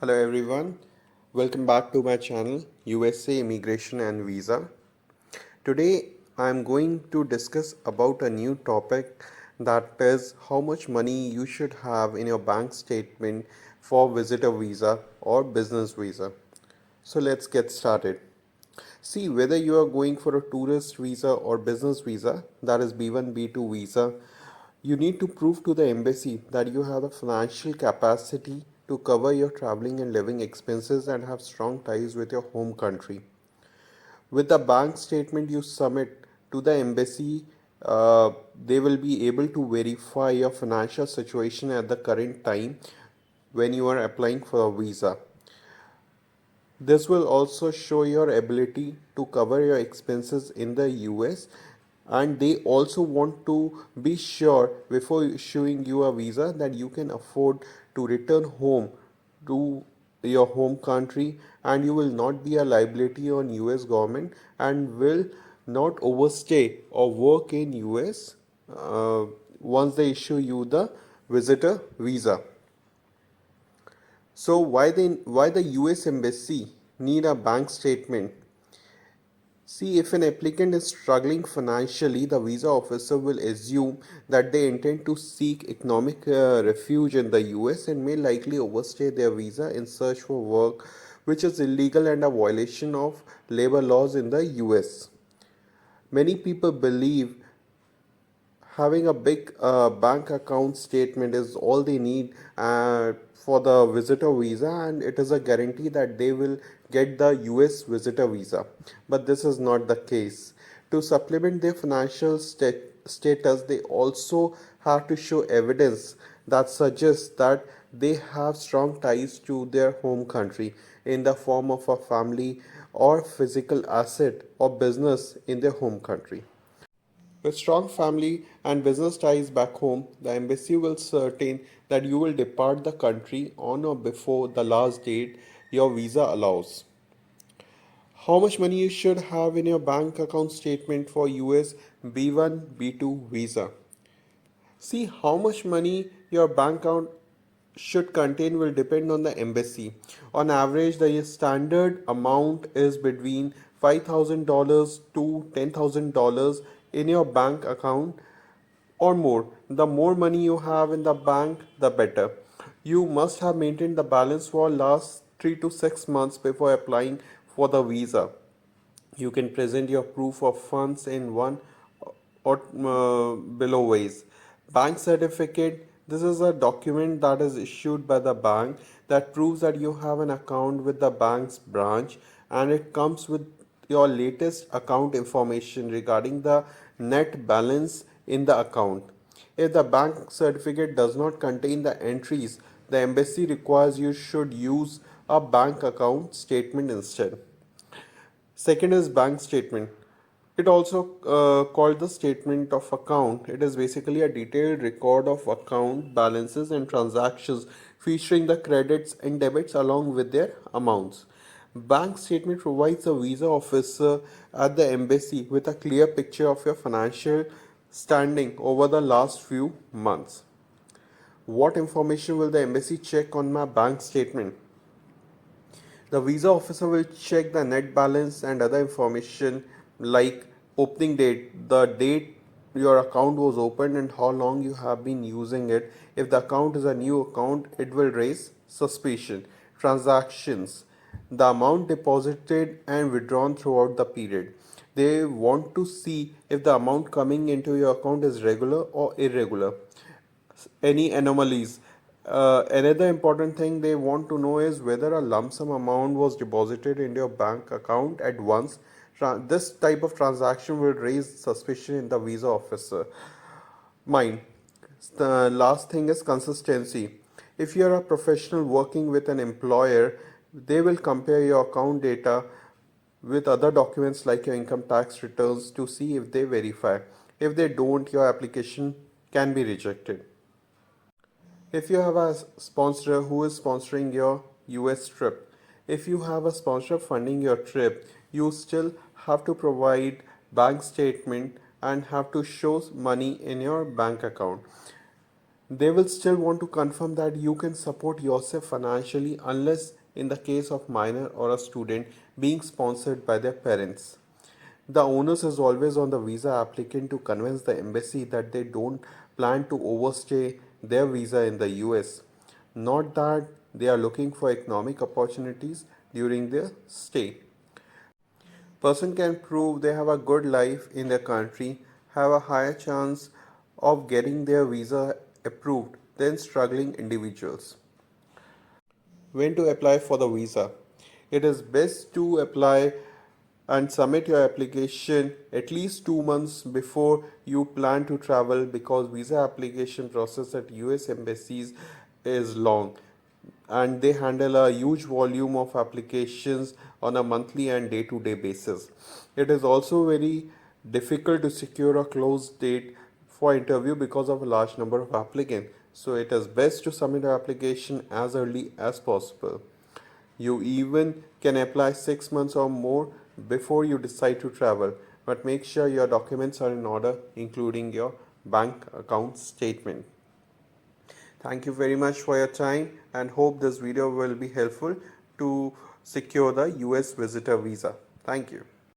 Hello everyone, welcome back to my channel USA Immigration and Visa. Today I am going to discuss about a new topic, that is how much money you should have in your bank statement for visitor visa or business visa. So let's get started. See, whether you are going for a tourist visa or business visa, that is B1, B2 visa, you need to prove to the embassy that you have the financial capacity to cover your traveling and living expenses and have strong ties with your home country. With the bank statement you submit to the embassy, they will be able to verify your financial situation at the current time when you are applying for a visa. This will also show your ability to cover your expenses in the US, and they also want to be sure before issuing you a visa that you can afford to return home to your home country, and you will not be a liability on US government and will not overstay or work in US once they issue you the visitor visa. So why the US embassy need a bank statement? See, if an applicant is struggling financially, the visa officer will assume that they intend to seek economic refuge in the US and may likely overstay their visa in search for work, which is illegal and a violation of labor laws in the US. Many people believe having a big bank account statement is all they need for the visitor visa, and it is a guarantee that they will get the US visitor visa. But this is not the case. To supplement their financial status, they also have to show evidence that suggests that they have strong ties to their home country in the form of a family or physical asset or business in their home country. With strong family and business ties back home, the embassy will certain that you will depart the country on or before the last date your visa allows. How much money you should have in your bank account statement for US B1, B2 visa? See, how much money your bank account should contain will depend on the embassy. On average, the standard amount is between $5,000 to $10,000 in your bank account or more. The more money you have in the bank, the better. You must have maintained the balance for last 3 to 6 months before applying for the visa. You can present your proof of funds in one or below ways. Bank certificate. This is a document that is issued by the bank that proves that you have an account with the bank's branch, and it comes with your latest account information regarding the net balance in the account. If the bank certificate does not contain the entries, the embassy requires you should use a bank account statement instead. Second is bank statement. It also called the statement of account. It is basically a detailed record of account balances and transactions featuring the credits and debits along with their amounts. Bank statement provides a visa officer at the embassy with a clear picture of your financial standing over the last few months. What information will the embassy check on my bank statement? The visa officer will check the net balance and other information like opening date, the date your account was opened, and how long you have been using it. If the account is a new account, it will raise suspicion. Transactions, the amount deposited and withdrawn throughout the period. They want to see if the amount coming into your account is regular or irregular. Any anomalies. Another important thing they want to know is whether a lump sum amount was deposited in your bank account at once. This type of transaction will raise suspicion in the visa officer mind. The last thing is consistency. If you are a professional working with an employer, they will compare your account data with other documents like your income tax returns to see if they verify. If they don't, your application can be rejected. If you have a sponsor who is sponsoring your US trip, if you have a sponsor funding your trip, you still have to provide bank statement and have to show money in your bank account. They will still want to confirm that you can support yourself financially unless in the case of minor or a student being sponsored by their parents. The onus is always on the visa applicant to convince the embassy that they don't plan to overstay their visa in the US, not that they are looking for economic opportunities during their stay. Person can prove they have a good life in their country, have a higher chance of getting their visa approved than struggling individuals. When to apply for the visa? It is best to apply and submit your application at least 2 months before you plan to travel because visa application process at US embassies is long and they handle a huge volume of applications on a monthly and day-to-day basis. It is also very difficult to secure a close date for interview because of a large number of applicants. So it is best to submit your application as early as possible. You even can apply 6 months or more before you decide to travel, but make sure your documents are in order, including your bank account statement. Thank you very much for your time and hope this video will be helpful to secure the US visitor visa. Thank you.